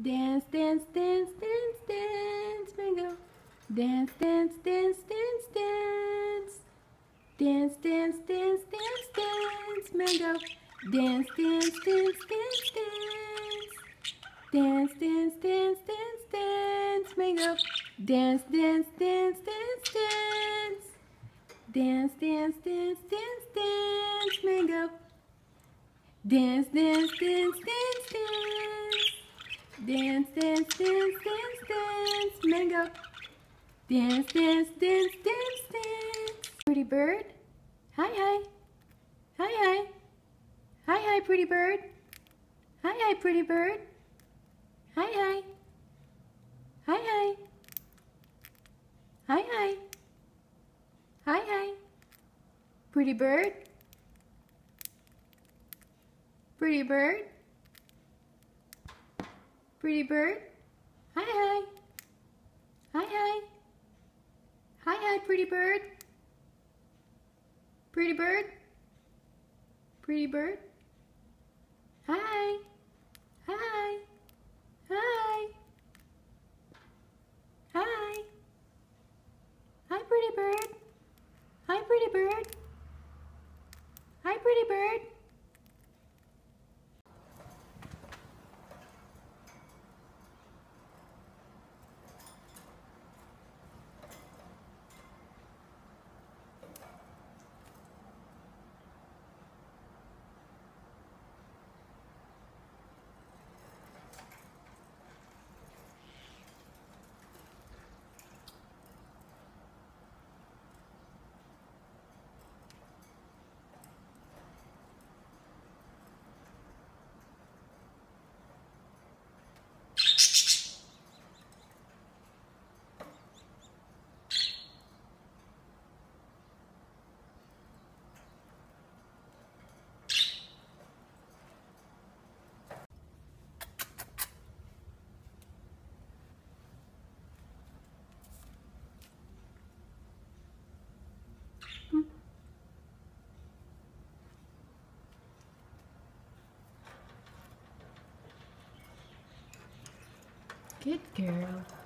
Dance, dance, dance, dance, dance, mango. Dance, dance, dance, dance, dance. Dance, dance, dance, dance, dance, mango. Dance, dance, dance, dance, dance. Dance, dance, dance, dance, dance, mango. Dance, dance, dance, dance, dance. Dance, dance, dance, dance, dance, mango. Dance, dance, dance, dance, dance. Dance, dance, dance, dance, dance, mango. Dance, dance, dance, dance, dance. Pretty bird. Hi, hi. Hi, hi. Hi, hi, pretty bird. Hi, hi, pretty bird. Hi, hi. Hi, hi. Hi, hi. Hi, hi. Pretty bird. Pretty bird. Pretty bird. Hi, hi. Hi, hi. Hi, hi, pretty bird. Pretty bird. Pretty bird. Hi. Hi. Hi. Hi. Hi, pretty bird. Hi, pretty bird. Hi, pretty bird. Good girl.